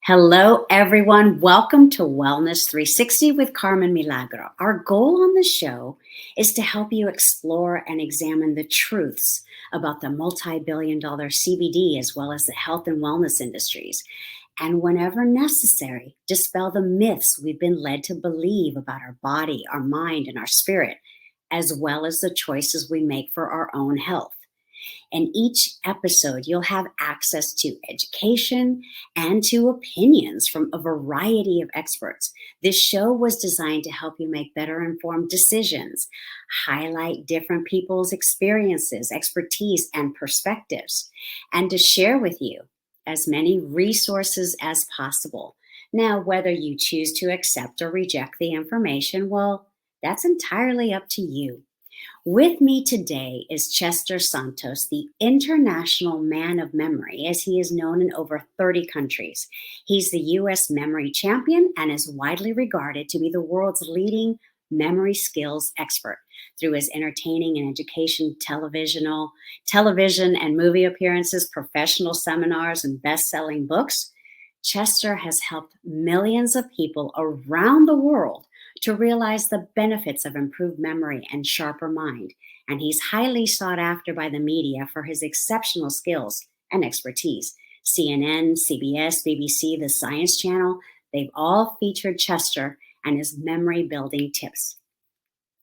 Hello, everyone. Welcome to Wellness 360 with Carmen Milagro. Our goal on the show is to help you explore and examine the truths about the multi-billion-dollar CBD as well as the health and wellness industries. And whenever necessary, dispel the myths we've been led to believe about our body, our mind, and our spirit, as well as the choices we make for our own health. In each episode, you'll have access to education and to opinions from a variety of experts. This show was designed to help you make better informed decisions, highlight different people's experiences, expertise, and perspectives, and to share with you as many resources as possible. Now, whether you choose to accept or reject the information, well, that's entirely up to you. With me today is Chester Santos, the international man of memory, as he is known in over 30 countries. He's the U.S. memory champion and is widely regarded to be the world's leading memory skills expert. Through his entertaining and education television and movie appearances, professional seminars, and best-selling books, Chester has helped millions of people around the world to realize the benefits of improved memory and sharper mind. And he's highly sought after by the media for his exceptional skills and expertise. CNN, CBS, BBC, the Science Channel, they've all featured Chester and his memory building tips.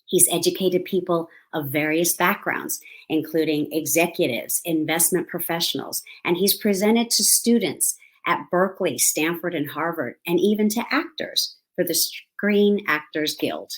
He's educated people of various backgrounds, including executives, investment professionals, and he's presented to students at Berkeley, Stanford, and Harvard, and even to actors for the Screen Actors Guild.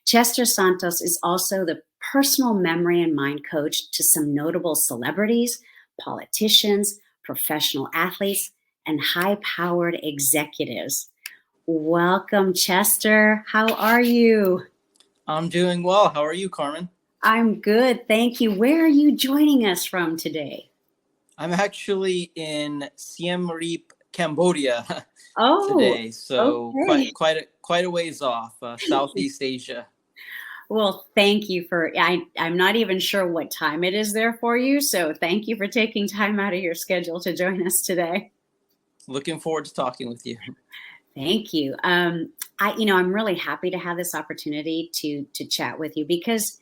Chester Santos is also the personal memory and mind coach to some notable celebrities, politicians, professional athletes, and high-powered executives. Welcome, Chester. How are you? I'm doing well. How are you, Carmen? I'm good, thank you. Where are you joining us from today? I'm actually in Siem Reap, Cambodia okay. today, so quite a ways off, Southeast Asia. Well, thank you I'm not even sure what time it is there for you, so thank you for taking time out of your schedule to join us today. Looking forward to talking with you. Thank you. I'm really happy to have this opportunity to chat with you because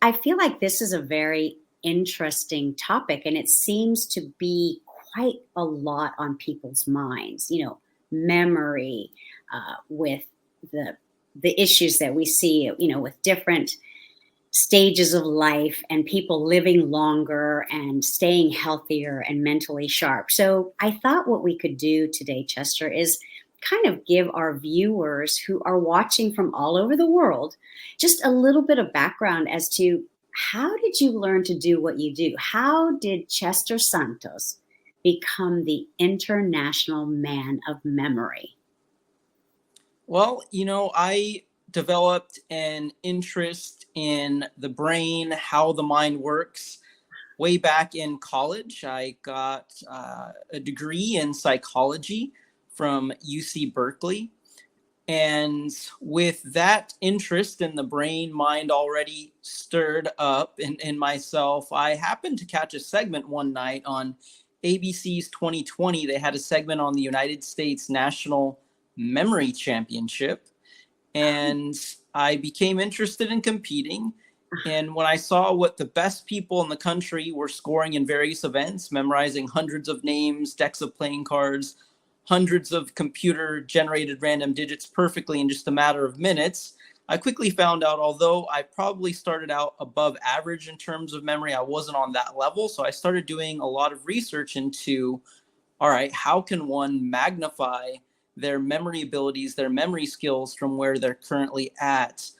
I feel like this is a very interesting topic, and it seems to be quite a lot on people's minds. Memory, with the issues that we see, with different stages of life and people living longer and staying healthier and mentally sharp. So I thought what we could do today, Chester, is kind of give our viewers who are watching from all over the world just a little bit of background as to how did you learn to do what you do? How did Chester Santos become the international man of memory? Well, I developed an interest in the brain, how the mind works. Way back in college, I got a degree in psychology from UC Berkeley. And with that interest in the brain, mind already stirred up in myself, I happened to catch a segment one night on ABC's 2020. They had a segment on the United States National Memory Championship. And I became interested in competing. And when I saw what the best people in the country were scoring in various events, memorizing hundreds of names, decks of playing cards, hundreds of computer-generated random digits perfectly in just a matter of minutes, I quickly found out, although I probably started out above average in terms of memory, I wasn't on that level. So I started doing a lot of research into, all right, how can one magnify their memory abilities, their memory skills from where they're currently at?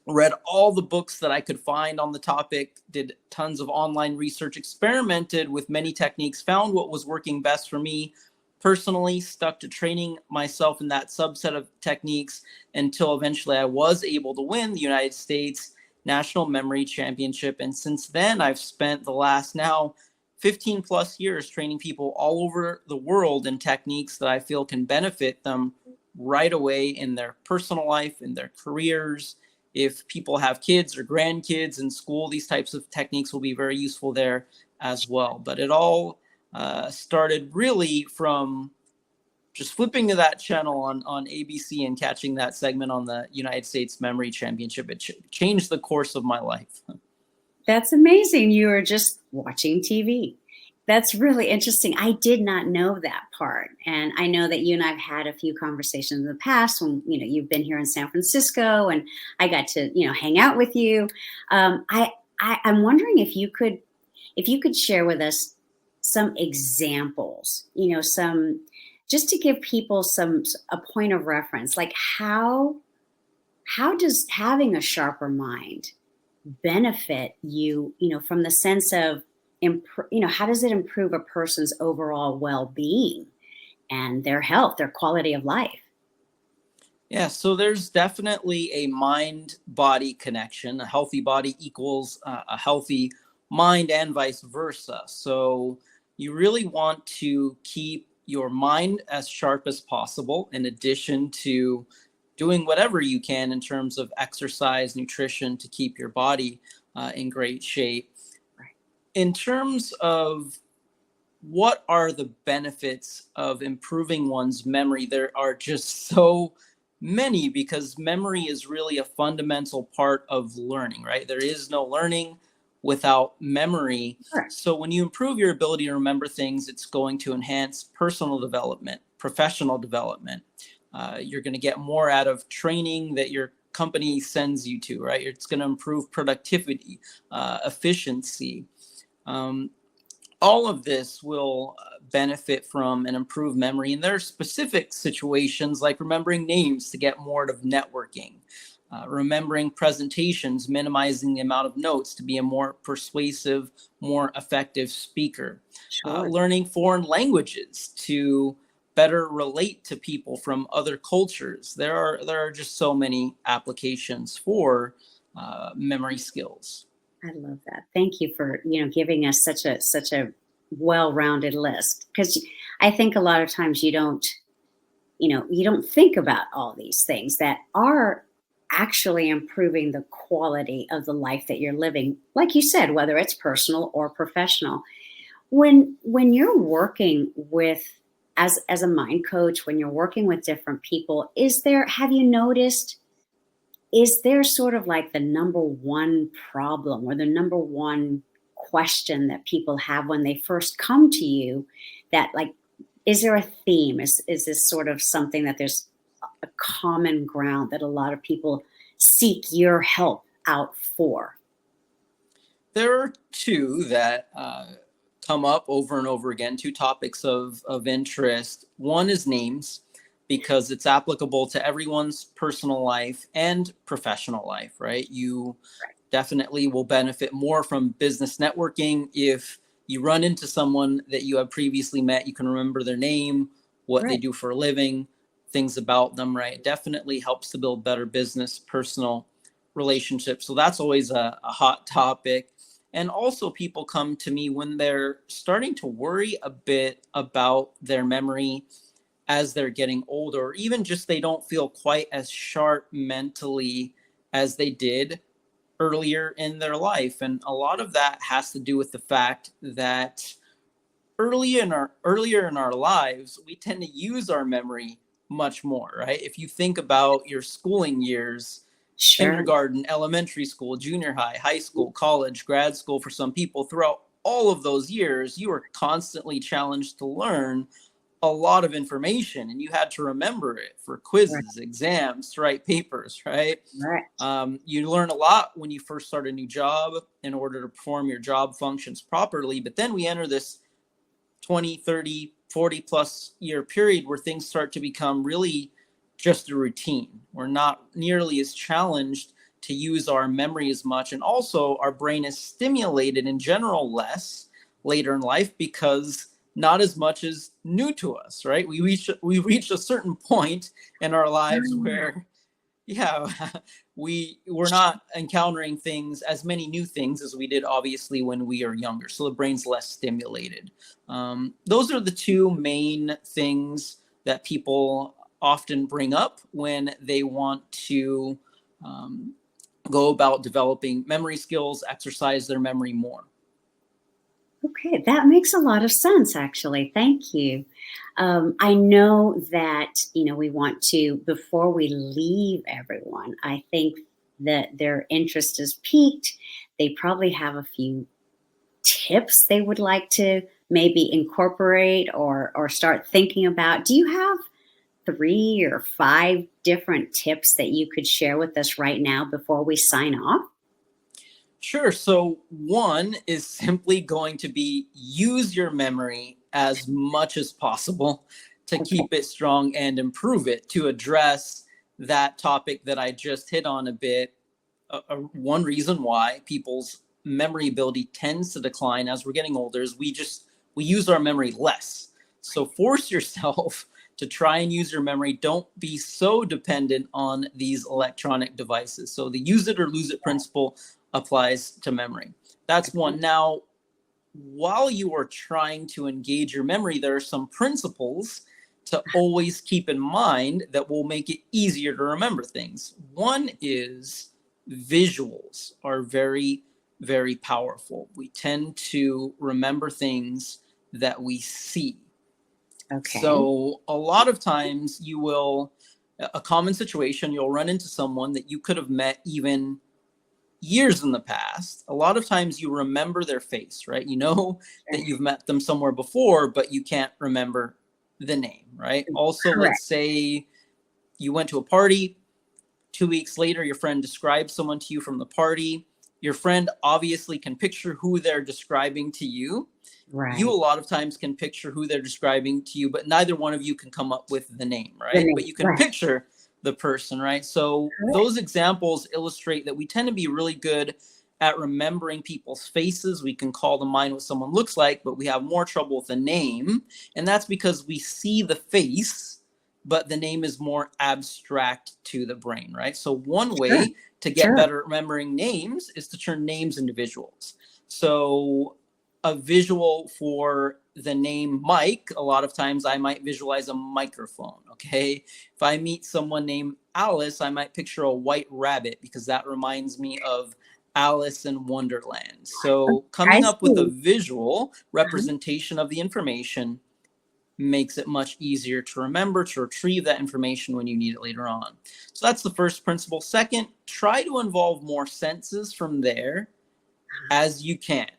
Read all the books that I could find on the topic, did tons of online research, experimented with many techniques, found what was working best for me. Personally, stuck to training myself in that subset of techniques until eventually I was able to win the United States National Memory Championship. And since then, I've spent the last now 15 plus years training people all over the world in techniques that I feel can benefit them right away in their personal life, in their careers. If people have kids or grandkids in school, these types of techniques will be very useful there as well. But it all started really from just flipping to that channel on ABC and catching that segment on the United States Memory Championship, it changed the course of my life. That's amazing. You were just watching TV. That's really interesting. I did not know that part. And I know that you and I've had a few conversations in the past when, you've been here in San Francisco and I got to, hang out with you. I'm wondering if you could share with us some examples, just to give people a point of reference, like how does having a sharper mind benefit you, from the sense of, how does it improve a person's overall well-being and their health, their quality of life? Yeah, so there's definitely a mind-body connection. A healthy body equals a healthy mind and vice versa. So you really want to keep your mind as sharp as possible, in addition to doing whatever you can in terms of exercise, nutrition, to keep your body in great shape. Right. In terms of what are the benefits of improving one's memory, there are just so many, because memory is really a fundamental part of learning, right? There is no learning without memory. Sure. So when you improve your ability to remember things, it's going to enhance personal development, professional development. You're going to get more out of training that your company sends you to, right? It's going to improve productivity, efficiency. All of this will benefit from an improved memory. And there are specific situations like remembering names to get more out of networking, remembering presentations, minimizing the amount of notes to be a more persuasive, more effective speaker, Sure. learning foreign languages to better relate to people from other cultures. There are just so many applications for memory skills. I love that. Thank you for, giving us such a well-rounded list, because I think a lot of times you don't think about all these things that are actually improving the quality of the life that you're living. Like you said, whether it's personal or professional. When you're working with as a mind coach, when you're working with different people, have you noticed, is there sort of like the number one problem or the number one question that people have when they first come to you, that, like, is there a theme? Is this sort of something that there's a common ground that a lot of people seek your help out for? There are two that come up over and over again, two topics of interest. One is names, because it's applicable to everyone's personal life and professional life, right? You definitely will benefit more from business networking if you run into someone that you have previously met. You can remember their name, what they Right. do for a living, things about them, right? It definitely helps to build better business, personal relationships. So that's always a hot topic. And also, people come to me when they're starting to worry a bit about their memory as they're getting older, or even just they don't feel quite as sharp mentally as they did earlier in their life. And a lot of that has to do with the fact that earlier in our lives, we tend to use our memory much more, right? If you think about your schooling years, Sure. kindergarten, elementary school, junior high, high school, college, grad school, for some people, throughout all of those years, you were constantly challenged to learn a lot of information, and you had to remember it for Right. quizzes, exams, to write papers, right? Right. You learn a lot when you first start a new job in order to perform your job functions properly. But then we enter this 20, 30, 40 plus year period where things start to become really just a routine. We're not nearly as challenged to use our memory as much. And also, our brain is stimulated in general less later in life, because not as much is new to us, right? We reach a certain point in our lives where, yeah, we're not encountering as many new things as we did, obviously, when we are younger. So the brain's less stimulated. Those are the two main things that people often bring up when they want to go about developing memory skills, exercise their memory more. Okay, that makes a lot of sense, actually. Thank you. I know that, we want to, before we leave everyone, I think that their interest is piqued. They probably have a few tips they would like to maybe incorporate or start thinking about. Do you have 3 or 5 different tips that you could share with us right now before we sign off? Sure. So one is simply going to be use your memory as much as possible to Okay. keep it strong and improve it to address that topic that I just hit on a bit. One reason why people's memory ability tends to decline as we're getting older is we use our memory less. So force yourself to try and use your memory. Don't be so dependent on these electronic devices. So the use it or lose it principle applies to memory. That's one. Now, while you are trying to engage your memory, there are some principles to always keep in mind that will make it easier to remember things. One is visuals are very, very powerful. We tend to remember things that we see. Okay. So a lot of times a common situation, you'll run into someone that you could have met even years in the past. A lot of times you remember their face, right? You know that you've met them somewhere before, but you can't remember the name, right? Also, Correct. let's say you went to a party, 2 weeks later, your friend describes someone to you from the party. Your friend obviously can picture who they're describing to you. You a Right. lot of times can picture who they're describing to you, but neither one of you can come up with the name, The right? But name. you can Right. picture the person, right? So Correct. those examples illustrate that we tend to be really good at remembering people's faces. We can call to mind what someone looks like, but we have more trouble with the name. And that's because we see the face, but the name is more abstract to the brain, right? So one Sure. way to get Sure. better at remembering names is to turn names into visuals. So a visual for the name Mike, a lot of times I might visualize a microphone. Okay. If I meet someone named Alice, I might picture a white rabbit because that reminds me of Alice in Wonderland. So I coming up with a see. visual Uh-huh. representation of the information makes it much easier to remember, to retrieve that information when you need it later on. So that's the first principle. Second, try to involve more senses from there as you can.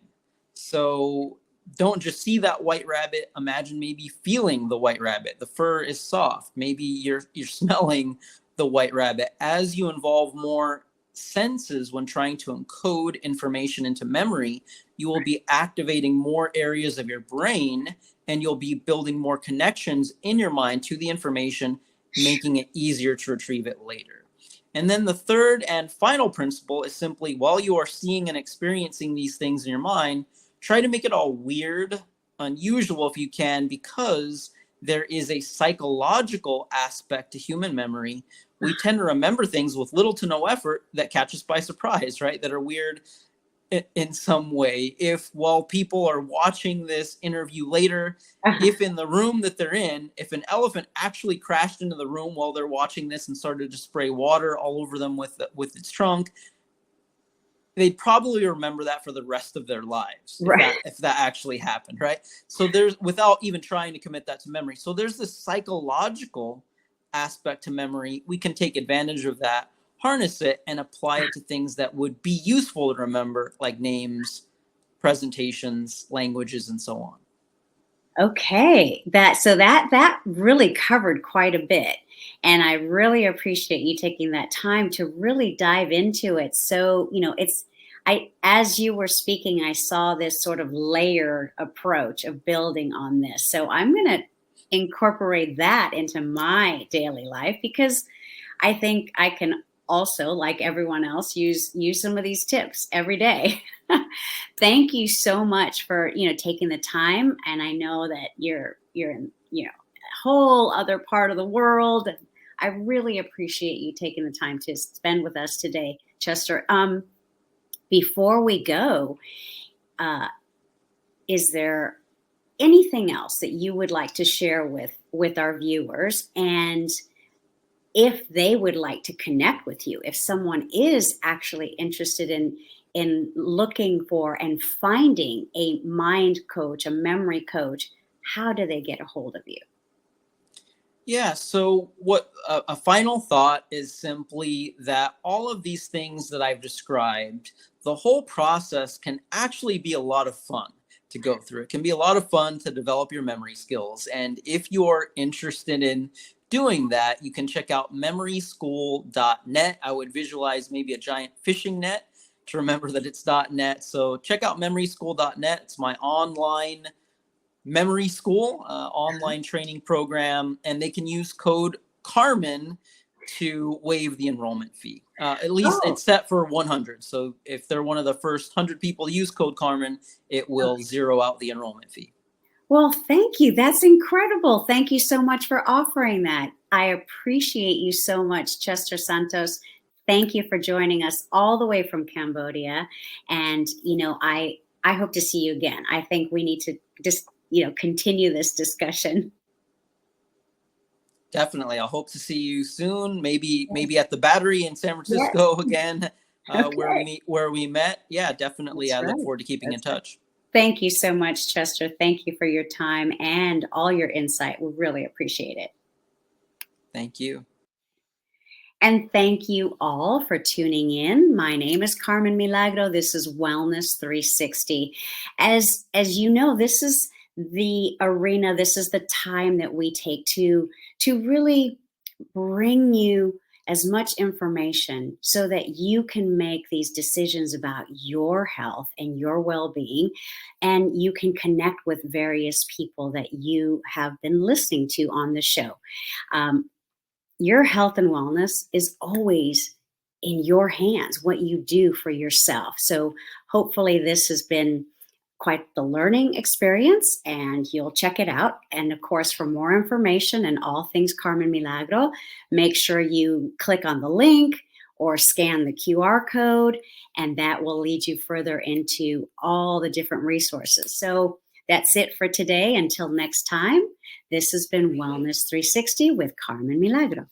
So don't just see that white rabbit. Imagine maybe feeling the white rabbit. The fur is soft. Maybe you're smelling the white rabbit. As you involve more senses when trying to encode information into memory, you will be activating more areas of your brain and you'll be building more connections in your mind to the information, making it easier to retrieve it later. And then the third and final principle is simply while you are seeing and experiencing these things in your mind, try to make it all weird, unusual if you can, because there is a psychological aspect to human memory. We tend to remember things with little to no effort that catch us by surprise, right? That are weird in some way. If while people are watching this interview later, Uh-huh. if in the room that they're in, if an elephant actually crashed into the room while they're watching this and started to spray water all over them with its trunk, they'd probably remember that for the rest of their lives Right. if that actually happened, right? So there's without even trying to commit that to memory. So there's this psychological aspect to memory. We can take advantage of that, harness it, and apply it to things that would be useful to remember, like names, presentations, languages, and so on. Okay. That really covered quite a bit. And I really appreciate you taking that time to really dive into it. So, it's I as you were speaking, I saw this sort of layered approach of building on this. So I'm going to incorporate that into my daily life because I think I can also, like everyone else, use some of these tips every day. Thank you so much for taking the time, and I know that you're in a whole other part of the world. And I really appreciate you taking the time to spend with us today, Chester. Before we go, uh, is there anything else that you would like to share with our viewers? And if they would like to connect with you, if someone is actually interested in looking for and finding a mind coach, a memory coach, how do they get a hold of you? Yeah, so what a final thought is simply that all of these things that I've described, the whole process can actually be a lot of fun to go through. It can be a lot of fun to develop your memory skills. And if you're interested in doing that, you can check out memoryschool.net. I would visualize maybe a giant fishing net to remember that it's .net. So check out memoryschool.net. It's my online memory school, online training program, and they can use code Carmen to waive the enrollment fee. At least Oh, it's set for 100. So if they're one of the first 100 people to use code Carmen, it will zero out the enrollment fee. well, thank you. That's incredible. Thank you so much for offering that. I appreciate you so much, Chester Santos. Thank you for joining us all the way from Cambodia. And, I hope to see you again. I think we need to just, continue this discussion. Definitely. I'll hope to see you soon. Maybe at the Battery in San Yes. Francisco again, Okay. where we met. Yeah, definitely. That's I look right. forward to keeping in That's right. touch. Thank you so much, Chester. Thank you for your time and all your insight. We really appreciate it. Thank you. And thank you all for tuning in. My name is Carmen Milagro. This is Wellness 360. As you know, this is the arena, this is the time that we take to really bring you as much information so that you can make these decisions about your health and your well-being, and you can connect with various people that you have been listening to on the show. Your health and wellness is always in your hands, what you do for yourself. So hopefully this has been quite the learning experience, and you'll check it out. And of course, for more information and all things Carmen Milagro, make sure you click on the link or scan the QR code, and that will lead you further into all the different resources. So that's it for today. Until next time, this has been Wellness 360 with Carmen Milagro.